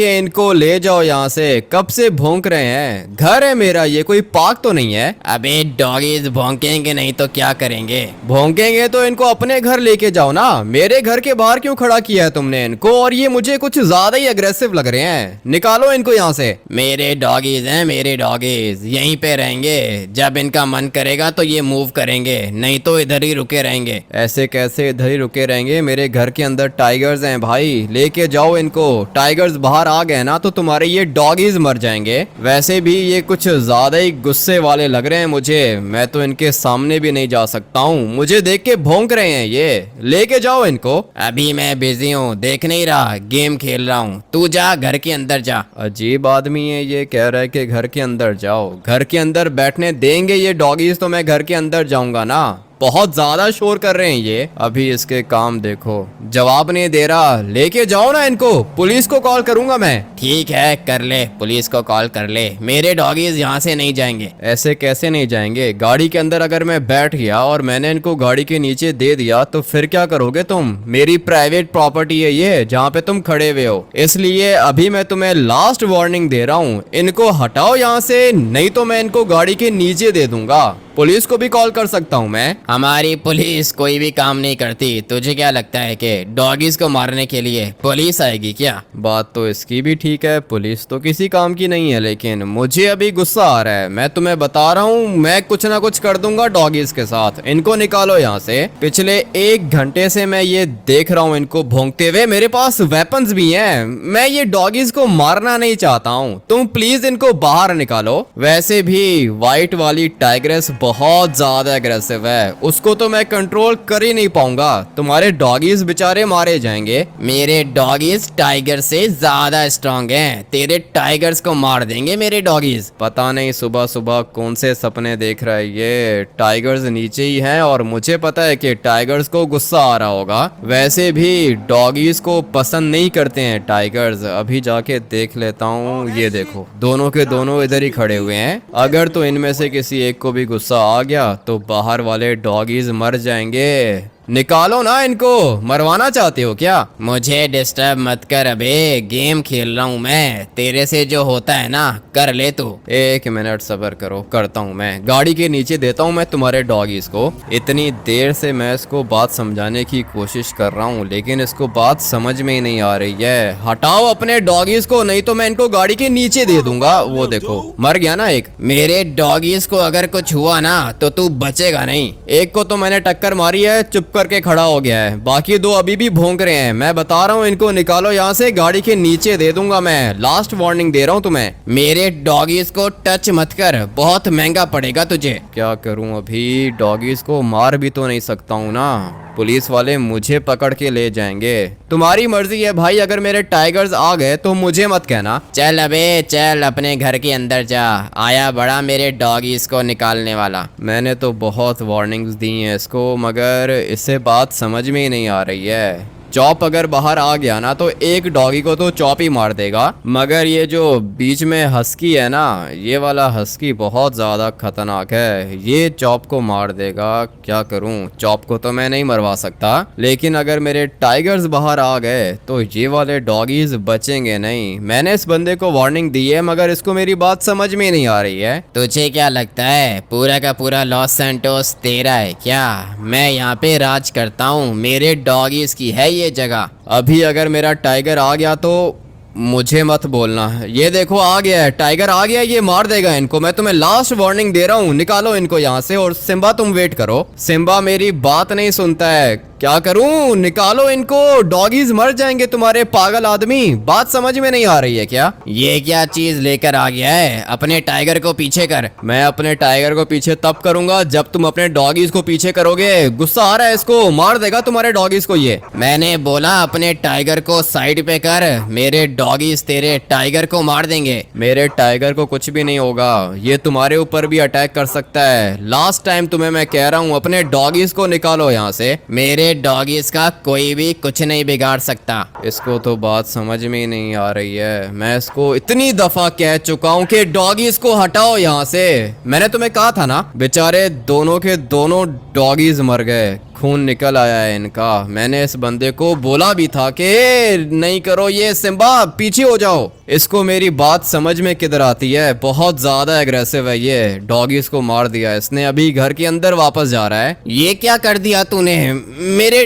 के इनको ले जाओ यहाँ से, कब से भौंक रहे हैं। घर है मेरा, ये कोई पार्क तो नहीं है। अबे डॉगीज भौंकेंगे नहीं तो क्या करेंगे? भौंकेंगे तो इनको अपने घर लेके जाओ ना, मेरे घर के बाहर क्यों खड़ा किया है तुमने इनको? और ये मुझे कुछ ज्यादा ही अग्रेसिव लग रहे हैं, निकालो इनको यहाँ से। मेरे डॉगीज हैं, मेरे डॉगीज यहीं पे रहेंगे। जब इनका मन करेगा तो ये मूव करेंगे, नहीं तो इधर ही रुके रहेंगे। ऐसे कैसे इधर ही रुके रहेंगे? मेरे घर के अंदर टाइगर्स हैं भाई, लेके जाओ इनको। टाइगर्स बाहर आ गए ना तो तुम्हारे ये डॉगीज मर जाएंगे। वैसे भी ये कुछ ज्यादा ही गुस्से वाले लग रहे हैं मुझे, मैं तो इनके सामने भी नहीं जा सकता हूँ, मुझे देख के भौंक रहे हैं ये। लेके जाओ इनको। अभी मैं बिजी हूँ, देख नहीं रहा, गेम खेल रहा हूँ। तू जा घर के अंदर जा। अजीब आदमी है ये, कह रहा है कि घर के अंदर जाओ। घर के अंदर बैठने देंगे ये डॉगीज तो मैं घर के अंदर जाऊंगा ना। बहुत ज्यादा शोर कर रहे हैं ये। अभी इसके काम देखो, जवाब नहीं दे रहा। लेके जाओ ना इनको, पुलिस को कॉल करूंगा मैं। ठीक है कर ले, पुलिस को कॉल कर ले। मेरे डॉगीज यहाँ से नहीं जाएंगे। ऐसे कैसे नहीं जाएंगे? गाड़ी के अंदर अगर मैं बैठ गया और मैंने इनको गाड़ी के नीचे दे दिया तो फिर क्या करोगे तुम? मेरी प्राइवेट प्रॉपर्टी है ये, जहाँ पे तुम खड़े हुए हो। इसलिए अभी मैं तुम्हें लास्ट वार्निंग दे रहा हूँ, इनको हटाओ यहाँ से, नहीं तो मैं इनको गाड़ी के नीचे दे दूंगा। पुलिस को भी कॉल कर सकता हूँ मैं। हमारी पुलिस कोई भी काम नहीं करती। तुझे क्या लगता है कि डॉगीज को मारने के लिए पुलिस आएगी क्या? बात तो इसकी भी ठीक है, पुलिस तो किसी काम की नहीं है, लेकिन मुझे अभी गुस्सा आ रहा है। मैं तुम्हें बता रहा हूँ, मैं कुछ ना कुछ कर दूंगा डॉगीज के साथ। इनको निकालो यहाँ से। पिछले 1 घंटे से मैं ये देख रहा हूँ इनको भौंकते हुए। मेरे पास वेपन्स भी हैं, मैं ये डॉगीज को मारना नहीं चाहता हूँ। तुम प्लीज इनको बाहर निकालो। वैसे भी व्हाइट वाली टाइग्रेस बहुत ज्यादा एग्रेसिव है, उसको तो मैं कंट्रोल कर ही नहीं पाऊंगा। तुम्हारे डॉगीज बेचारे मारे जाएंगे। मेरे डॉगीज टाइगर से ज्यादा स्ट्रांग हैं। तेरे टाइगर्स को मार देंगे मेरे डॉगीज। पता नहीं सुबह सुबह कौन से सपने देख रहा है ये। टाइगर्स नीचे ही हैं और मुझे पता है कि टाइगर्स को गुस्सा आ रहा होगा। वैसे भी डॉगीज को पसंद नहीं करते हैं टाइगर्स। अभी जाके देख लेता हूँ। ये देखो, दोनों के दोनों इधर ही खड़े हुए हैं। अगर तो इनमें से किसी एक को भी गुस्सा आ गया तो बाहर वाले डॉगीज मर जाएंगे। निकालो ना इनको, मरवाना चाहते हो क्या? मुझे डिस्टर्ब मत कर, अबे गेम खेल रहा हूँ मैं। तेरे से जो होता है ना कर ले तू। 1 मिनट सब्र करो, करता हूँ मैं। गाड़ी के नीचे देता हूँ मैं तुम्हारे डॉगीज को। इतनी देर से मैं इसको बात समझाने की कोशिश कर रहा हूँ, लेकिन इसको बात समझ में ही नहीं आ रही है। हटाओ अपने डॉगीज को, नहीं तो मैं इनको गाड़ी के नीचे दे दूंगा। वो देखो मर गया ना एक। मेरे डॉगीज को अगर कुछ हुआ ना तो तू बचेगा नहीं। एक को तो मैंने टक्कर मारी है, चुप करके खड़ा हो गया है। बाकी 2 अभी भी भौंक रहे हैं। मैं बता रहा हूँ इनको निकालो यहाँ से, गाड़ी के नीचे दे दूंगा मैं। लास्ट वार्निंग दे रहा हूँ तुम्हें। मेरे डॉगीज को टच मत कर, बहुत महंगा पड़ेगा तुझे। क्या करूँ अभी? डॉगीज को मार भी तो नहीं सकता हूँ ना, पुलिस वाले मुझे पकड़ के ले जाएंगे। तुम्हारी मर्जी है भाई, अगर मेरे टाइगर्स आ गए तो मुझे मत कहना। चल अबे चल, अपने घर के अंदर जा। आया बड़ा मेरे डॉगीज को निकालने वाला। मैंने तो बहुत वार्निंग्स दी हैं इसको, मगर इससे बात समझ में ही नहीं आ रही है। चॉप अगर बाहर आ गया ना तो एक डॉगी को तो चॉप ही मार देगा, मगर ये जो बीच में हस्की है ना, ये वाला हस्की बहुत ज़्यादा खतरनाक है। ये चॉप को मार देगा। क्या करूं? चॉप को तो मैं नहीं मरवा सकता, लेकिन अगर मेरे टाइगर्स बाहर आ गए तो ये वाले डॉगीज बचेंगे नहीं। मैंने इस बंदे को वार्निंग दी है, मगर इसको मेरी बात समझ में नहीं आ रही है। तुझे क्या लगता है पूरा का पूरा लॉस सैंटोस तेरा है क्या? मैं यहाँ पे राज करता हूँ, मेरे डॉगीज की है ये जगह। अभी अगर मेरा टाइगर आ गया तो मुझे मत बोलना। ये देखो आ गया है, टाइगर आ गया, ये मार देगा इनको। मैं तुम्हें लास्ट वार्निंग दे रहा हूँ, निकालो इनको यहाँ से। और सिम्बा तुम वेट करो। सिम्बा मेरी बात नहीं सुनता है, क्या करूं? निकालो इनको, डॉगीज मर जाएंगे तुम्हारे। पागल आदमी, बात समझ में नहीं आ रही है क्या? ये क्या चीज लेकर आ गया है? अपने टाइगर को पीछे कर। मैं अपने टाइगर को पीछे तब करूंगा जब तुम अपने डॉगीज को पीछे करोगे। गुस्सा आ रहा है इसको, मार देगा तुम्हारे डॉगीज को ये। मैंने बोला अपने टाइगर को साइड पे कर, मेरे डॉगीज तेरे टाइगर को मार देंगे। मेरे टाइगर को कुछ भी नहीं होगा, ये तुम्हारे ऊपर भी अटैक कर सकता है। लास्ट टाइम तुम्हें मैं कह रहा हूँ, अपने डॉगीज को निकालो यहाँ से। मेरे डॉगीज का कोई भी कुछ नहीं बिगाड़ सकता। इसको तो बात समझ में ही नहीं आ रही है। मैं इसको इतनी दफा कह चुका हूँ कि डॉगीज को हटाओ यहाँ से। मैंने तुम्हें कहा था ना, बेचारे दोनों के दोनों डॉगीज मर गए। खून निकल आया है इनका। मैंने इस बंदे को बोला भी था कि नहीं करो ये, सिम्बा पीछे हो जाओ। इसको मेरी बात समझ में किधर आती है, बहुत ज्यादा एग्रेसिव है ये। डॉगीज को मार दिया इसने, अभी घर के अंदर वापस जा रहा है। ये क्या कर दिया तूने, मेरे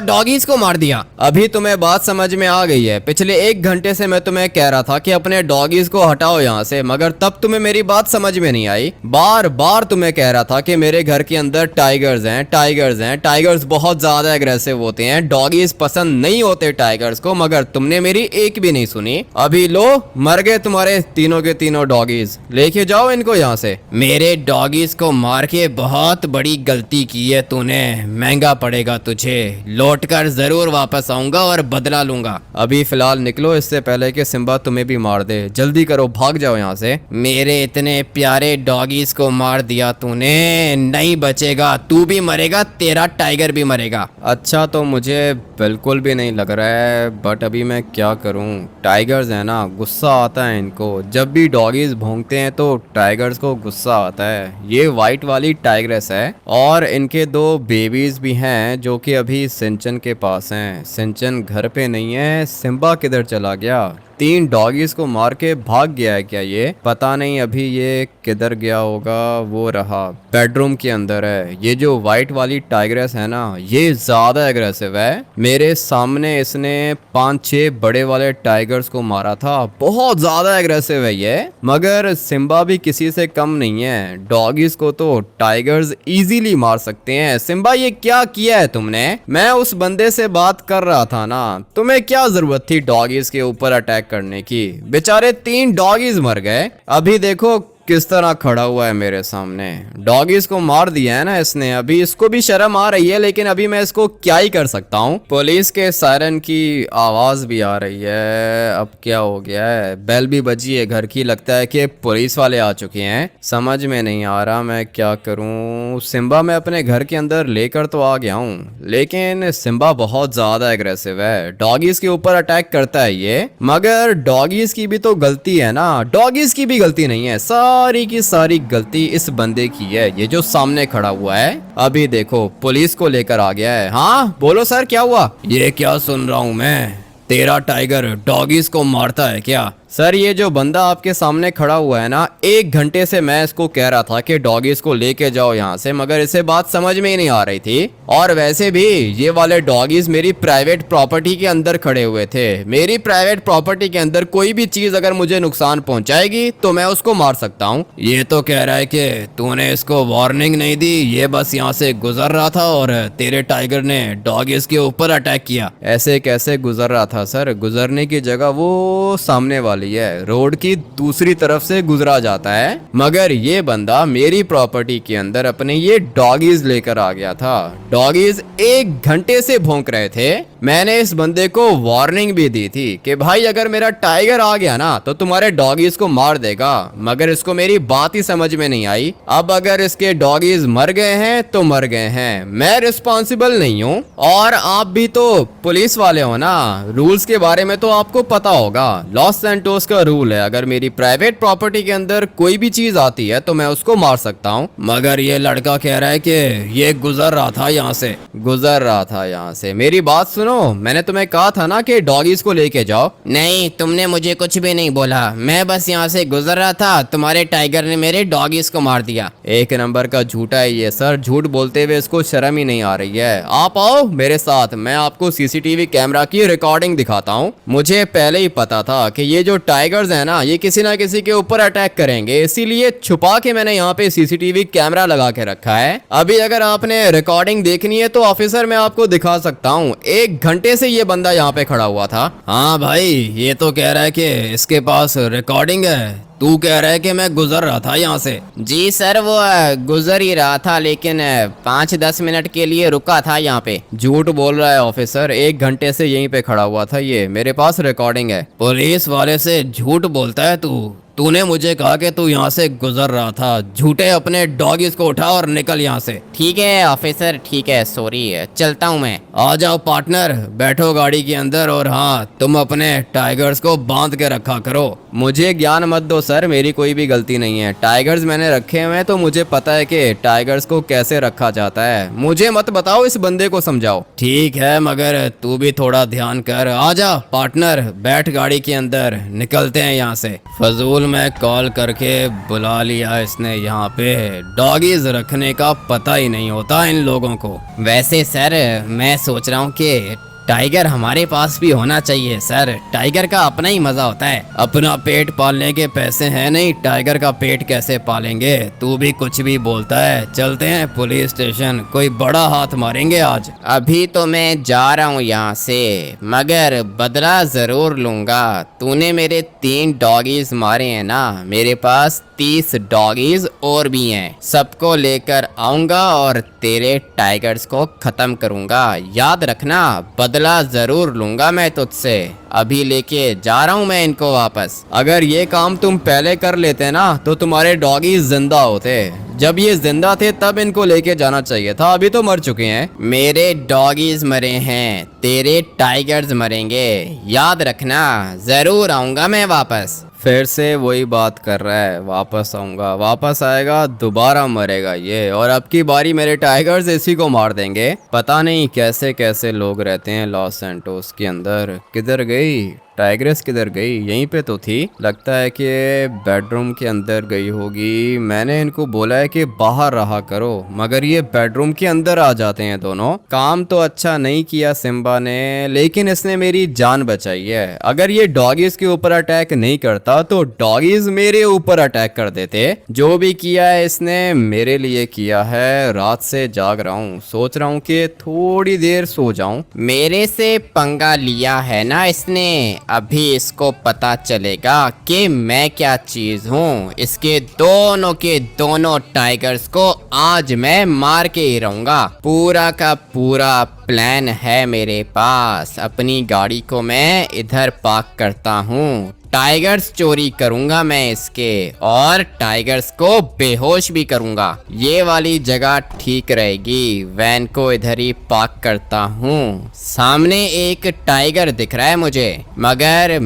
डॉगीज को मार दिया। अभी तुम्हें बात समझ में आ गई है। पिछले 1 घंटे से मैं तुम्हें कह रहा था कि अपने डॉगीज को हटाओ यहाँ से, मगर तब तुम्हें मेरी बात समझ में नहीं आई। बार बार तुम्हें कह रहा था कि मेरे घर के अंदर टाइगर्स हैं, टाइगर्स हैं। टाइगर्स बहुत ज्यादा एग्रेसिव होते हैं, डॉगीज पसंद नहीं होते टाइगर्स को, मगर तुमने मेरी एक भी नहीं सुनी। अभी लो, मर गए तुम्हारे तीनों के तीनों डॉगीज। लेके जाओ इनको यहाँ से। मेरे डॉगीज को मार के बहुत बड़ी गलती की है तूने, महंगा पड़ेगा तुझे। लौट कर जरूर वापस आऊंगा और बदला लूंगा। अभी फिलहाल निकलो, इससे पहले कि सिम्बा तुम्हें भी मार दे। जल्दी करो, भाग जाओ यहाँ से। मेरे इतने प्यारे डॉगीज को मार दिया तूने, नहीं बचेगा, तू भी मरेगा, तेरा टाइगर भी मरेगा। अच्छा, तो मुझे बिल्कुल भी नहीं लग रहा है, बट अभी मैं क्या करूं। टाइगर्स है ना, गुस्सा आता है इनको। जब भी डॉगीज भौंकते हैं तो टाइगर्स को गुस्सा आता है। ये वाइट वाली टाइग्रेस है और इनके 2 बेबीज भी हैं जो कि अभी सिंचन के पास हैं। सिंचन घर पे नहीं है। सिम्बा किधर चला गया? 3 डॉगीज को मार के भाग गया है क्या ये? पता नहीं अभी ये किधर गया होगा। वो रहा, बेडरूम के अंदर है। ये जो वाइट वाली टाइग्रेस है ना, ये ज्यादा एग्रेसिव है। मेरे सामने इसने 5-6 बड़े वाले टाइगर्स को मारा था। बहुत ज्यादा एग्रेसिव है ये, मगर सिम्बा भी किसी से कम नहीं है। डॉगीज को तो टाइगर्स इजीली मार सकते हैं। सिम्बा, ये क्या किया है तुमने? मैं उस बंदे से बात कर रहा था ना, तुम्हें क्या जरूरत थी डॉगीज के ऊपर अटैक करने की? बेचारे 3 डॉगीज मर गए। अभी देखो किस तरह खड़ा हुआ है मेरे सामने। डॉगीज को मार दिया है ना इसने। अभी इसको भी शर्म आ रही है, लेकिन अभी मैं इसको क्या ही कर सकता हूँ। पुलिस के सायरन की आवाज भी आ रही है। अब क्या हो गया है? बेल भी बजी है घर की। लगता है कि पुलिस वाले आ चुके हैं। समझ में नहीं आ रहा मैं क्या करूँ। सिम्बा मैं अपने घर के अंदर लेकर तो आ गया हूँ, लेकिन सिम्बा बहुत ज्यादा एग्रेसिव है। डॉगीज के ऊपर अटैक करता है ये, मगर डॉगीज की भी तो गलती है ना। डॉगीज की भी गलती नहीं है, सारी की सारी गलती इस बंदे की है, ये जो सामने खड़ा हुआ है। अभी देखो पुलिस को लेकर आ गया है। हाँ बोलो सर, क्या हुआ? ये क्या सुन रहा हूँ मैं, तेरा टाइगर डॉगीज को मारता है क्या? सर, ये जो बंदा आपके सामने खड़ा हुआ है ना, 1 घंटे से मैं इसको कह रहा था कि डॉगीज को लेके जाओ यहाँ से, मगर इसे बात समझ में ही नहीं आ रही थी। और वैसे भी ये वाले डॉगीज मेरी प्राइवेट प्रॉपर्टी के अंदर खड़े हुए थे। मेरी प्राइवेट प्रॉपर्टी के अंदर कोई भी चीज अगर मुझे नुकसान पहुंचाएगी तो मैं उसको मार सकता हूँ। ये तो कह रहा है कि तूने इसको वार्निंग नहीं दी, ये बस यहाँ से गुजर रहा था और तेरे टाइगर ने डॉगीज के ऊपर अटैक किया। ऐसे कैसे गुजर रहा था सर? गुजरने की जगह वो सामने वाली है, रोड की दूसरी तरफ से गुजरा जाता है। मगर ये बंदा मेरी प्रॉपर्टी के अंदर अपने ये डॉगीज लेकर आ गया था। डॉगीज 1 घंटे से भौंक रहे थे। मैंने इस बंदे को वार्निंग भी दी थी कि भाई अगर मेरा टाइगर आ गया ना तो तुम्हारे डॉगीज को मार देगा, मगर इसको मेरी बात ही समझ में नहीं आई। अब अगर इसके डॉगीज मर गए हैं तो मर गए हैं, मैं रिस्पॉन्सिबल नहीं हूँ। और आप भी तो पुलिस वाले हो ना, रूल्स के बारे में तो आपको पता होगा। लॉस सैंटोस का रूल है, अगर मेरी प्राइवेट प्रॉपर्टी के अंदर कोई भी चीज आती है तो मैं उसको मार सकता हूँ। मगर ये लड़का कह रहा है कि ये गुजर रहा था यहाँ से। गुजर रहा था यहाँ से? मेरी बात सुनो, मैंने तुम्हें कहा था ना कि डॉगीज को लेके जाओ। नहीं, तुमने मुझे कुछ भी नहीं बोला, मैं बस यहाँ से गुजर रहा था, तुम्हारे टाइगर ने मेरे डॉगीज को मार दिया। 1 नंबर का झूठा है ये सर। झूठ बोलते हुए इसको शर्म ही नहीं आ रही है। आप आओ मेरे साथ, मैं आपको सीसीटीवी कैमरा की रिकॉर्डिंग दिखाता हूँ। मुझे पहले ही पता था कि ये जो टाइगर्स है ना, ये किसी ना किसी के ऊपर अटैक करेंगे, इसीलिए छुपा के मैंने यहाँ पे सीसीटीवी कैमरा लगा के रखा है। अभी अगर आपने रिकॉर्डिंग देखनी है तो ऑफिसर मैं आपको दिखा सकता हूँ। 1 घंटे से ये बंदा यहाँ पे खड़ा हुआ था। हाँ भाई, ये तो कह रहा है कि इसके पास रिकॉर्डिंग है। तू कह रहा है कि मैं गुजर रहा था यहाँ से। जी सर, वो गुजर ही रहा था, लेकिन 5-10 मिनट के लिए रुका था यहाँ पे। झूठ बोल रहा है ऑफिसर, 1 घंटे से यहीं पे खड़ा हुआ था ये। मेरे पास रिकॉर्डिंग है। पुलिस वाले से झूठ बोलता है तू? तूने मुझे कहा कि तू यहाँ से गुजर रहा था। झूठे अपने डॉगीज को उठा और निकल यहाँ से। ठीक है ऑफिसर, ठीक है, सॉरी, चलता हूँ मैं। आ जाओ पार्टनर, बैठो गाड़ी के अंदर। और हाँ, तुम अपने टाइगर्स को बांध के रखा करो। मुझे ज्ञान मत दो सर, मेरी कोई भी गलती नहीं है। टाइगर्स मैंने रखे हुए हैं तो मुझे पता है कि टाइगर्स को कैसे रखा जाता है। मुझे मत बताओ, इस बंदे को समझाओ। ठीक है, मगर तू भी थोड़ा ध्यान कर। आ जा पार्टनर, बैठ गाड़ी के अंदर, निकलते हैं यहाँ से। फजूल में कॉल करके बुला लिया इसने यहाँ पे। डॉगीज रखने का पता ही नहीं होता इन लोगों को। वैसे सर मैं सोच रहा हूँ कि टाइगर हमारे पास भी होना चाहिए सर, टाइगर का अपना ही मजा होता है। अपना पेट पालने के पैसे हैं नहीं, टाइगर का पेट कैसे पालेंगे? तू भी कुछ भी बोलता है। चलते हैं पुलिस स्टेशन, कोई बड़ा हाथ मारेंगे आज। अभी तो मैं जा रहा हूँ यहाँ से, मगर बदला जरूर लूंगा। तूने मेरे 3 डॉगीज मारे हैं ना, मेरे पास 30 डॉगीज और भी हैं। सबको लेकर आऊंगा और तेरे टाइगर्स को खत्म करूंगा। याद रखना, बदला जरूर लूंगा मैं तुझसे। अभी लेके जा रहा हूँ मैं इनको वापस। अगर ये काम तुम पहले कर लेते ना तो तुम्हारे डॉगीज जिंदा होते। जब ये जिंदा थे तब इनको लेके जाना चाहिए था, अभी तो मर चुके हैं। मेरे डॉगीज मरे हैं, तेरे टाइगर्स मरेंगे। याद रखना, जरूर आऊंगा मैं वापस। फिर से वही बात कर रहा है, वापस आऊंगा। वापस आएगा, दोबारा मरेगा ये, और अब की बारी मेरे टाइगर्स इसी को मार देंगे। पता नहीं कैसे कैसे लोग रहते हैं लॉस सैंटोस के अंदर। किधर गई टाइग्रेस, किधर गई? यहीं पे तो थी। लगता है कि बेडरूम के अंदर गई होगी। मैंने इनको बोला है कि बाहर रहा करो, मगर ये बेडरूम के अंदर आ जाते हैं दोनों। काम तो अच्छा नहीं किया सिम्बा ने, लेकिन इसने मेरी जान बचाई है। अगर ये डॉगीज के ऊपर अटैक नहीं करता तो डॉगीज मेरे ऊपर अटैक कर देते। जो भी किया है इसने मेरे लिए किया है। रात से जाग रहा हूँ, सोच रहा हूँ कि थोड़ी देर सो जाऊं। मेरे से पंगा लिया है ना इसने, अभी इसको पता चलेगा कि मैं क्या चीज हूँ। इसके दोनों के दोनों टाइगर्स को आज मैं मार के ही रहूंगा। पूरा का पूरा प्लान है मेरे पास। अपनी गाड़ी को मैं इधर पार्क करता हूँ, टाइगर्स चोरी करूंगा मैं इसके, और टाइगर्स को बेहोश भी करूंगा। ये वाली जगह ठीक रहेगी। वैन को इधर ही पार्क करता हूँ। सामने एक टाइगर दिख रहा है मुझे, मगर